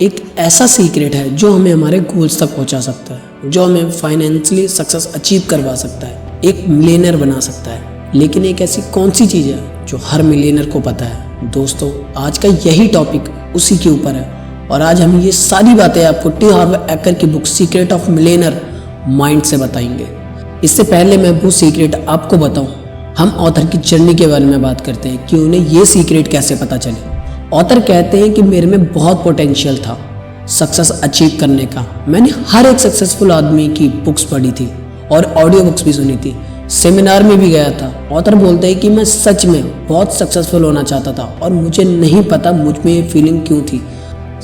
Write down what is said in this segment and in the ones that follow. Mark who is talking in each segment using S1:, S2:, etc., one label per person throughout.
S1: एक ऐसा सीक्रेट है जो हमें हमारे गोल्स तक पहुंचा सकता है, जो हमें फाइनेंशियली सक्सेस अचीव करवा सकता है, एक मिलियनर बना सकता है। लेकिन एक ऐसी कौन सी चीज़ है जो हर मिलियनर को पता है? दोस्तों, आज का यही टॉपिक उसी के ऊपर है और आज हम ये सारी बातें आपको टी हार्व एकर की book secret of millionaire mind से बताएंगे। इससे पहले मैं वो सीक्रेट आपको बताऊं, हम ऑथर की जर्नी के बारे में बात करते हैं कि उन्हें ये सीक्रेट कैसे पता चले। ऑथर कहते हैं कि मेरे में बहुत पोटेंशियल था सक्सेस अचीव करने का। मैंने हर एक सक्सेसफुल आदमी की बुक्स पढ़ी थी और ऑडियो बुक्स भी सुनी थी, सेमिनार में भी गया था। ऑथर बोलते हैं कि मैं सच में बहुत सक्सेसफुल होना चाहता था और मुझे नहीं पता मुझ में ये फीलिंग क्यों थी।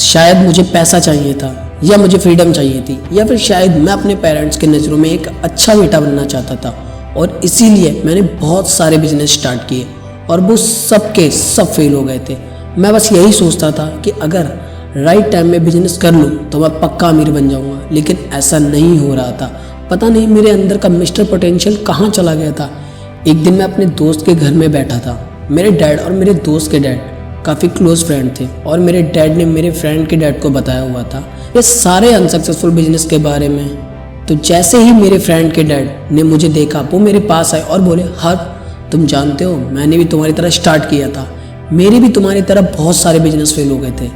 S1: शायद मुझे पैसा चाहिए था या मुझे फ्रीडम चाहिए थी या फिर शायद मैं अपने पेरेंट्स के नज़रों में एक अच्छा बेटा बनना चाहता था और इसीलिए मैंने बहुत सारे बिजनेस स्टार्ट किए और वो सब के सब फेल हो गए थे। मैं बस यही सोचता था कि अगर राइट टाइम में बिजनेस कर लूँ तो मैं पक्का अमीर बन जाऊँगा, लेकिन ऐसा नहीं हो रहा था। पता नहीं मेरे अंदर का मिस्टर पोटेंशियल कहाँ चला गया था। एक दिन मैं अपने दोस्त के घर में बैठा था। मेरे डैड और मेरे दोस्त के डैड काफ़ी क्लोज फ्रेंड थे और मेरे डैड ने मेरे फ्रेंड के डैड को बताया हुआ था ये सारे अनसक्सेसफुल बिजनेस के बारे में। तो जैसे ही मेरे फ्रेंड के डैड ने मुझे देखा, वो मेरे पास आए और बोले, हर तुम जानते हो मैंने भी तुम्हारी तरह स्टार्ट किया था, मेरे भी तुम्हारी तरह बहुत सारे बिजनेस फेल हो गए थे।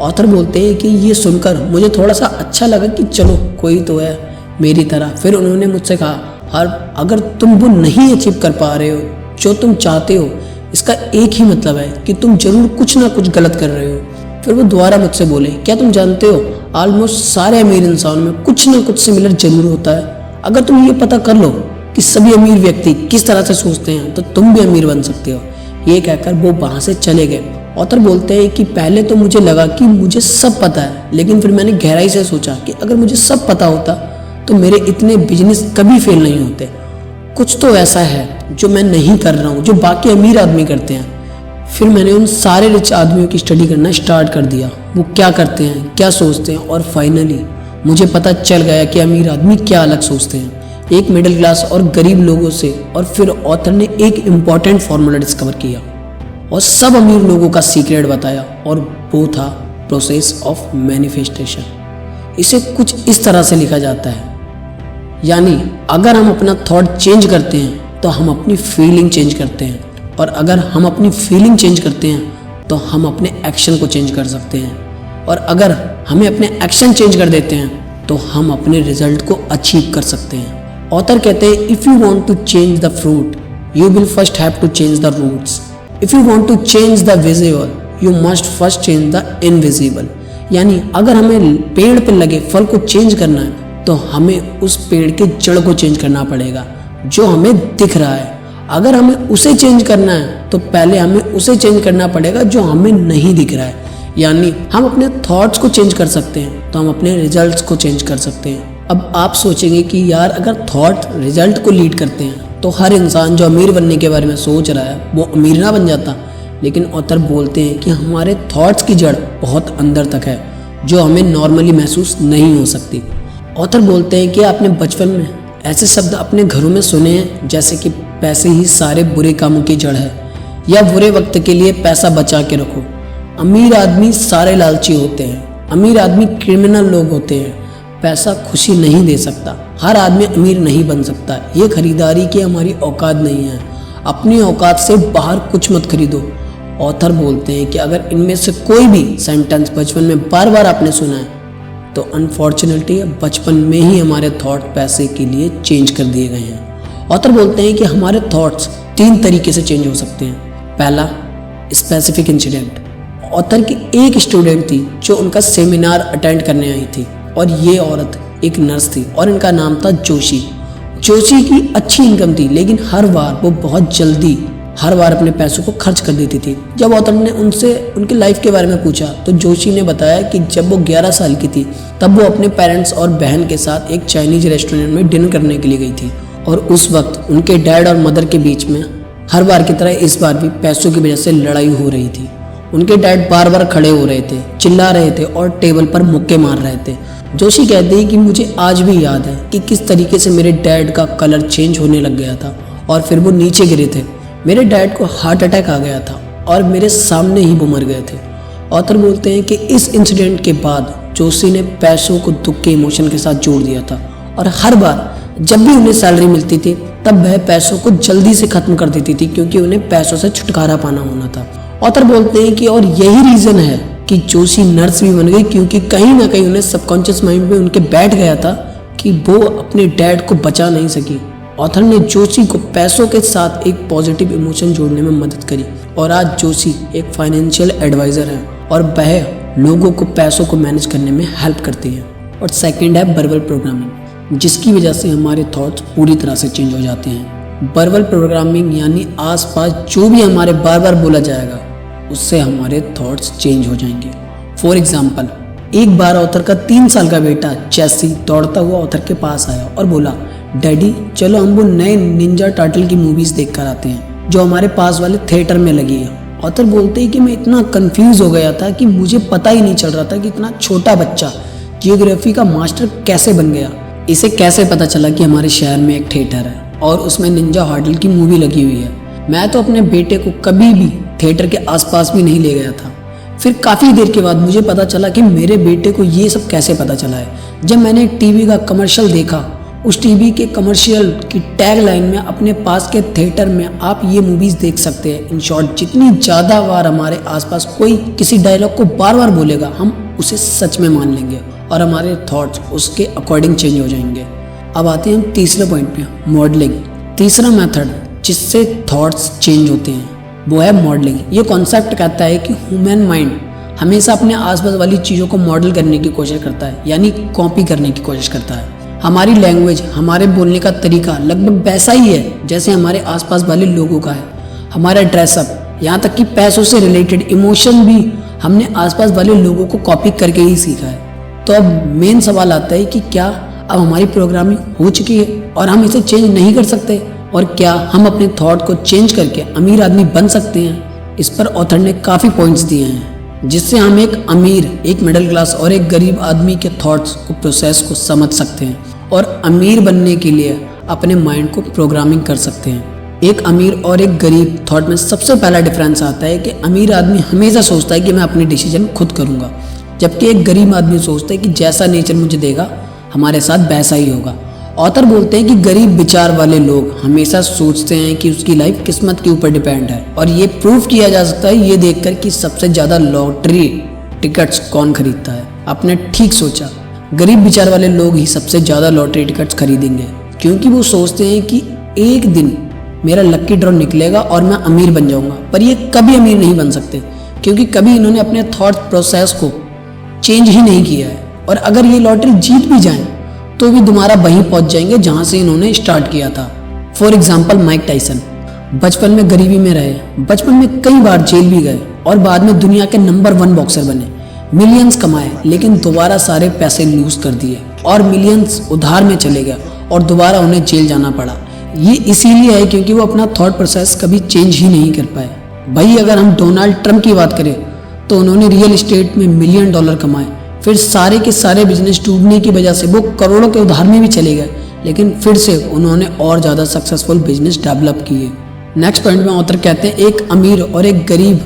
S1: ऑथर बोलते हैं कि ये सुनकर मुझे थोड़ा सा अच्छा लगा कि चलो कोई तो है मेरी तरह। फिर उन्होंने मुझसे कहा, हर अगर तुम वो नहीं अचीव कर पा रहे हो जो तुम चाहते हो, इसका एक ही मतलब है कि तुम जरूर कुछ ना कुछ गलत कर रहे हो। फिर वो दोबारा मुझसे बोले, क्या तुम जानते हो ऑलमोस्ट सारे अमीर इंसानों में कुछ ना कुछ सिमिलर जरूर होता है। अगर तुम ये पता कर लो कि सभी अमीर व्यक्ति किस तरह से सोचते हैं तो तुम भी अमीर बन सकते हो। ये कहकर वो वहाँ से चले गए। ऑथर बोलते हैं कि पहले तो मुझे लगा कि मुझे सब पता है, लेकिन फिर मैंने गहराई से सोचा कि अगर मुझे सब पता होता तो मेरे इतने बिजनेस कभी फेल नहीं होते। कुछ तो ऐसा है जो मैं नहीं कर रहा हूँ जो बाकी अमीर आदमी करते हैं। फिर मैंने उन सारे रिच आदमियों की स्टडी करना स्टार्ट कर दिया, वो क्या करते हैं, क्या सोचते हैं, और फाइनली मुझे पता चल गया कि अमीर आदमी क्या अलग सोचते हैं एक मिडिल क्लास और गरीब लोगों से। और फिर ऑथर ने एक इम्पॉर्टेंट फार्मूला डिस्कवर किया और सब अमीर लोगों का सीक्रेट बताया और वो था प्रोसेस ऑफ मैनिफेस्टेशन। इसे कुछ इस तरह से लिखा जाता है, यानी अगर हम अपना थॉट चेंज करते हैं तो हम अपनी फीलिंग चेंज करते हैं, और अगर हम अपनी फीलिंग चेंज करते हैं तो हम अपने एक्शन को चेंज कर सकते हैं, और अगर हमें अपने एक्शन चेंज कर देते हैं तो हम अपने रिजल्ट को अचीव कर सकते हैं। ऑथर कहते हैं, if you want to change the fruit you will first have to change the roots. If you want to change the visible you must first change the invisible. यानी अगर हमें पेड़ पर लगे फल को चेंज करना है तो हमें उस पेड़ के जड़ को चेंज करना पड़ेगा जो हमें दिख रहा है। अगर हमें उसे चेंज करना है तो पहले हमें उसे चेंज करना पड़ेगा जो हमें नहीं दिख रहा है। यानी हम अपने थॉट्स को चेंज कर सकते हैं तो हम अपने रिजल्ट्स को चेंज कर सकते हैं। अब आप सोचेंगे कि यार अगर थॉट रिजल्ट को लीड करते हैं तो हर इंसान जो अमीर बनने के बारे में सोच रहा है वो अमीर ना बन जाता। लेकिन ऑथर बोलते हैं कि हमारे थॉट्स की जड़ बहुत अंदर तक है जो हमें नॉर्मली महसूस नहीं हो सकती। ऑथर बोलते हैं कि आपने बचपन में ऐसे शब्द अपने घरों में सुने हैं जैसे कि पैसे ही सारे बुरे कामों की जड़ है, या बुरे वक्त के लिए पैसा बचा के रखो। अमीर आदमी सारे लालची होते हैं, अमीर आदमी क्रिमिनल लोग होते हैं। पैसा खुशी नहीं दे सकता, हर आदमी अमीर नहीं बन सकता। ये खरीदारी की हमारी औकात नहीं है, अपनी औकात से बाहर कुछ मत खरीदो। ऑथर बोलते हैं कि अगर इनमें से कोई भी सेंटेंस बचपन में बार बार आपने सुना है तो अनफॉर्चुनेटली बचपन में ही हमारे थॉट पैसे के लिए चेंज कर दिए गए हैं। ऑथर बोलते हैं कि हमारे थॉट्स 3 तरीके से चेंज हो सकते हैं। पहला, स्पेसिफिक इंसिडेंट। ऑथर की एक स्टूडेंट थी जो उनका सेमिनार अटेंड करने आई थी और ये औरत एक नर्स थी और इनका नाम था जोशी। जोशी की अच्छी इनकम थी, लेकिन हर बार वो बहुत जल्दी हर बार अपने पैसों को खर्च कर देती थी। जब ऑथर ने उनसे उनकी लाइफ के बारे में पूछा तो जोशी ने बताया कि जब वो 11 साल की थी तब वो अपने पेरेंट्स और बहन के साथ एक चाइनीज रेस्टोरेंट में डिनर करने के लिए गई थी, और उस वक्त उनके डैड और मदर के बीच में हर बार की तरह इस बार भी पैसों की वजह से लड़ाई हो रही थी। उनके डैड बार बार खड़े हो रहे थे, चिल्ला रहे थे और टेबल पर मुक्के मार रहे थे। जोशी कहते हैं कि मुझे आज भी याद है कि किस तरीके से मेरे डैड का कलर चेंज होने लग गया था और फिर वो नीचे गिरे थे। मेरे डैड को हार्ट अटैक आ गया था और मेरे सामने ही वो मर गए थे। ऑथर बोलते हैं कि इस इंसिडेंट के बाद जोशी ने पैसों को दुख के इमोशन के साथ जोड़ दिया था और हर बार जब भी उन्हें सैलरी मिलती थी तब वह पैसों को जल्दी से खत्म कर देती थी क्योंकि उन्हें पैसों से छुटकारा पाना होना था। ऑथर बोलते हैं कि और यही रीज़न है कि जोशी नर्स भी बन गई क्योंकि कहीं ना कहीं उन्हें सबकॉन्शियस माइंड में उनके बैठ गया था कि वो अपने डैड को बचा नहीं सकी। ऑथर ने जोशी को पैसों के साथ एक पॉजिटिव इमोशन जोड़ने में मदद करी और आज जोशी एक फाइनेंशियल एडवाइज़र है और वह लोगों को पैसों को मैनेज करने में हेल्प करती है। और सेकंड है वर्बल प्रोग्रामिंग, जिसकी वजह से हमारे थॉट्स पूरी तरह से चेंज हो जाते हैं। वर्बल प्रोग्रामिंग यानी आसपास जो भी हमारे बार बार बोला जाएगा उससे हमारे थॉट्स चेंज हो जाएंगे। फॉर एग्जाम्पल, एक बार ऑथर का 3 साल का बेटा चेसी दौड़ता हुआ ऑथर के पास आया और बोला, डैडी चलो हम वो नए निंजा टर्टल की मूवीज़ देख कर आते हैं जो हमारे पास वाले थिएटर में लगी है। ऑथर बोलते हैं कि मैं इतना कंफ्यूज हो गया था कि मुझे पता ही नहीं चल रहा था कि इतना छोटा बच्चा जियोग्राफी का मास्टर कैसे बन गया। इसे कैसे पता चला कि हमारे शहर में एक थिएटर है और उसमें निंजा टर्टल की मूवी लगी हुई है। मैं तो अपने बेटे को कभी भी थिएटर के आसपास भी नहीं ले गया था। फिर काफ़ी देर के बाद मुझे पता चला कि मेरे बेटे को ये सब कैसे पता चला है जब मैंने एक टीवी का कमर्शियल देखा। उस टीवी के कमर्शियल की टैग लाइन में अपने पास के थिएटर में आप ये मूवीज़ देख सकते हैं। इन शॉर्ट, जितनी ज़्यादा बार हमारे आसपास कोई किसी डायलॉग को बार बार बोलेगा हम उसे सच में मान लेंगे और हमारे थॉट्स उसके अकॉर्डिंग चेंज हो जाएंगे। अब आते हैं हम तीसरे पॉइंट पे, मॉडलिंग। तीसरा मेथड जिससे थॉट्स चेंज होते हैं वो है मॉडलिंग। ये कॉन्सेप्ट कहता है कि ह्यूमन माइंड हमेशा अपने आसपास वाली चीज़ों को मॉडल करने की कोशिश करता है, यानी कॉपी करने की कोशिश करता है। हमारी लैंग्वेज, हमारे बोलने का तरीका लगभग वैसा ही है जैसे हमारे आसपास वाले लोगों का है। हमारा ड्रेसअप, यहाँ तक कि पैसों से रिलेटेड इमोशन भी हमने आसपास वाले लोगों को कॉपी करके ही सीखा है। तो अब मेन सवाल आता है कि क्या अब हमारी प्रोग्रामिंग हो चुकी है और हम इसे चेंज नहीं कर सकते, और क्या हम अपने थॉट को चेंज करके अमीर आदमी बन सकते हैं? इस पर ऑथर ने काफ़ी पॉइंट्स दिए हैं जिससे हम एक अमीर, एक मिडिल क्लास और एक गरीब आदमी के थॉट्स को, प्रोसेस को समझ सकते हैं और अमीर बनने के लिए अपने माइंड को प्रोग्रामिंग कर सकते हैं। एक अमीर और एक गरीब थॉट में सबसे पहला डिफरेंस आता है कि अमीर आदमी हमेशा सोचता है कि मैं अपने डिसीजन खुद करूँगा, जबकि एक गरीब आदमी सोचता है कि जैसा नेचर मुझे देगा हमारे साथ वैसा ही होगा। ऑथर बोलते हैं कि गरीब विचार वाले लोग हमेशा सोचते हैं कि उसकी लाइफ किस्मत के ऊपर डिपेंड है और ये प्रूव किया जा सकता है ये देखकर कि सबसे ज़्यादा लॉटरी टिकट्स कौन खरीदता है। आपने ठीक सोचा, गरीब विचार वाले लोग ही सबसे ज़्यादा लॉटरी टिकट्स खरीदेंगे क्योंकि वो सोचते हैं कि एक दिन मेरा लक्की ड्रॉ निकलेगा और मैं अमीर बन जाऊँगा। पर ये कभी अमीर नहीं बन सकते क्योंकि कभी इन्होंने अपने थॉट प्रोसेस को चेंज ही नहीं किया है, और अगर ये लॉटरी जीत भी जाए तो भी दोबारा वहीं पहुंच जाएंगे जहां से इन्होंने स्टार्ट किया था। फॉर एग्जाम्पल, माइक टाइसन बचपन में गरीबी में रहे, बचपन में कई बार जेल भी गए और बाद में दुनिया के नंबर 1 बॉक्सर बने, मिलियंस कमाए, लेकिन दोबारा सारे पैसे लूज कर दिए और मिलियंस उधार में चले गए और दोबारा उन्हें जेल जाना पड़ा। ये इसीलिए है क्योंकि वो अपना थॉट प्रोसेस कभी चेंज ही नहीं कर पाए। भाई अगर हम डोनाल्ड ट्रंप की बात करें तो उन्होंने रियल एस्टेट में $1 मिलियन कमाए, फिर सारे के सारे बिजनेस डूबने की वजह से वो करोड़ों के उधार में भी चले गए, लेकिन फिर से उन्होंने और ज़्यादा सक्सेसफुल बिजनेस डेवलप किए। नेक्स्ट पॉइंट में ऑथर कहते हैं एक अमीर और एक गरीब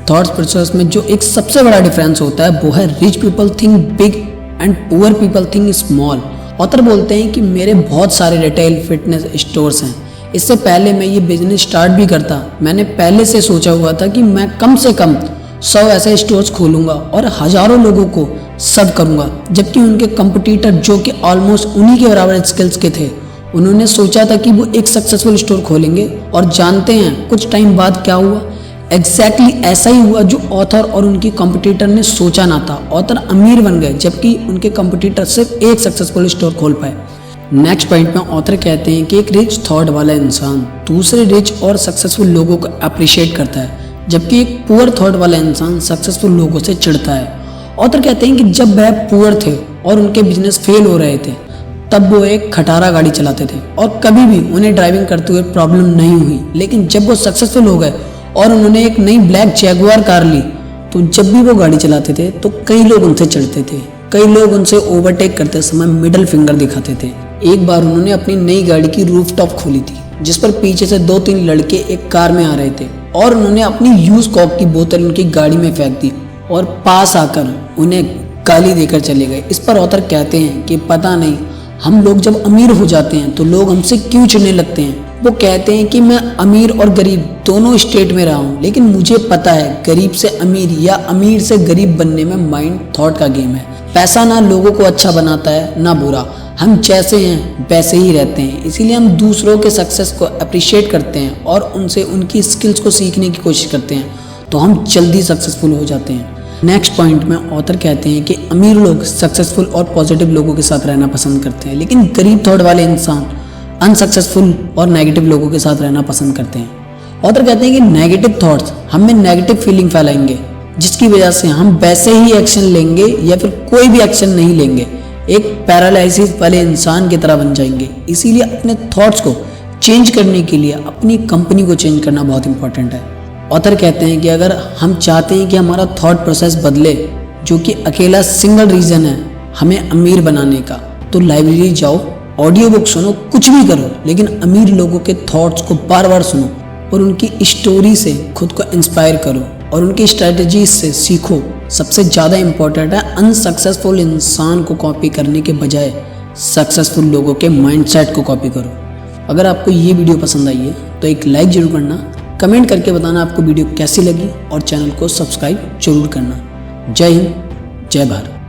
S1: थॉट्स प्रोसेस में जो एक सबसे बड़ा डिफरेंस होता है वो है rich people think big and poor people think small. Author बोलते हैं कि मेरे बहुत सारे रिटेल फिटनेस स्टोर्स हैं। इससे पहले मैं ये बिजनेस स्टार्ट भी करता, मैंने पहले से सोचा हुआ था कि मैं कम से कम 100 ऐसे स्टोर्स खोलूंगा और हज़ारों लोगों को सर्व करूंगा, जबकि उनके कंपटीटर जो कि ऑलमोस्ट उन्हीं के बराबर स्किल्स के थे, उन्होंने सोचा था कि वो एक सक्सेसफुल स्टोर खोलेंगे। और जानते हैं कुछ टाइम बाद क्या हुआ? एग्जैक्टली ऐसा ही हुआ जो ऑथर और उनकी कंपटीटर ने सोचा ना था। ऑथर अमीर बन गए जबकि उनके कंपटीटर सिर्फ एक सक्सेसफुल स्टोर खोल पाए। नेक्स्ट पॉइंट में ऑथर कहते हैं कि एक रिच थॉट वाला इंसान दूसरे रिच और सक्सेसफुल लोगों को अप्रिशिएट करता है, जबकि एक पुअर थॉट वाला इंसान सक्सेसफुल लोगों से चिढ़ता है। ऑथर कहते हैं कि जब वह पुअर थे और उनके बिजनेस फेल हो रहे थे तब वो एक खटारा गाड़ी चलाते थे और कभी भी उन्हें ड्राइविंग करते हुए प्रॉब्लम नहीं हुई, लेकिन जब वो सक्सेसफुल हो गए और उन्होंने एक नई ब्लैक जैगुआर कार ली तो जब भी वो गाड़ी चलाते थे तो कई लोग उनसे चिढ़ते थे, कई लोग उनसे ओवरटेक करते समय मिडिल फिंगर दिखाते थे। एक बार उन्होंने अपनी नई गाड़ी की रूफटॉप खोली थी जिस पर पीछे से 2-3 लड़के एक कार में आ रहे थे और उन्होंने अपनी यूज कॉक की बोतल उनकी गाड़ी में फेंक दी और पास आकर उन्हें गाली देकर चले गए। इस पर ऑथर कहते हैं कि पता नहीं हम लोग जब अमीर हो जाते हैं तो लोग हमसे क्यों चिढ़ने लगते हैं। वो कहते हैं कि मैं अमीर और गरीब दोनों स्टेट में रहा हूँ, लेकिन मुझे पता है गरीब से अमीर या अमीर से गरीब बनने में माइंड थॉट का गेम है। पैसा ना लोगों को अच्छा बनाता है ना बुरा, हम जैसे हैं वैसे ही रहते हैं। इसीलिए हम दूसरों के सक्सेस को अप्रिशिएट करते हैं और उनसे उनकी स्किल्स को सीखने की कोशिश करते हैं, तो हम जल्दी सक्सेसफुल हो जाते हैं। नेक्स्ट पॉइंट में ऑथर कहते हैं कि अमीर लोग सक्सेसफुल और पॉजिटिव लोगों के साथ रहना पसंद करते हैं, लेकिन गरीब थॉट वाले इंसान अनसक्सेसफुल और नेगेटिव लोगों के साथ रहना पसंद करते हैं। ऑथर कहते हैं कि नेगेटिव थॉट्स हमें नेगेटिव फीलिंग फैलाएंगे, जिसकी वजह से हम वैसे ही एक्शन लेंगे या फिर कोई भी एक्शन नहीं लेंगे, एक पैरालिसिस वाले इंसान की तरह बन जाएंगे। इसीलिए अपने थॉट्स को चेंज करने के लिए अपनी कंपनी को चेंज करना बहुत इंपॉर्टेंट है। ऑथर कहते हैं कि अगर हम चाहते हैं कि हमारा थॉट प्रोसेस बदले, जो कि अकेला सिंगल रीज़न है हमें अमीर बनाने का, तो लाइब्रेरी जाओ, ऑडियो बुक सुनो, कुछ भी करो, लेकिन अमीर लोगों के थॉट्स को बार बार सुनो और उनकी स्टोरी से खुद को इंस्पायर करो और उनकी स्ट्रेटजीज से सीखो। सबसे ज़्यादा इम्पोर्टेंट है अनसक्सेसफुल इंसान को कॉपी करने के बजाय सक्सेसफुल लोगों के माइंडसेट को कॉपी करो। अगर आपको ये वीडियो पसंद आई है तो एक लाइक ज़रूर करना, कमेंट करके बताना आपको वीडियो कैसी लगी और चैनल को सब्सक्राइब जरूर करना। जय हिंद, जय भारत।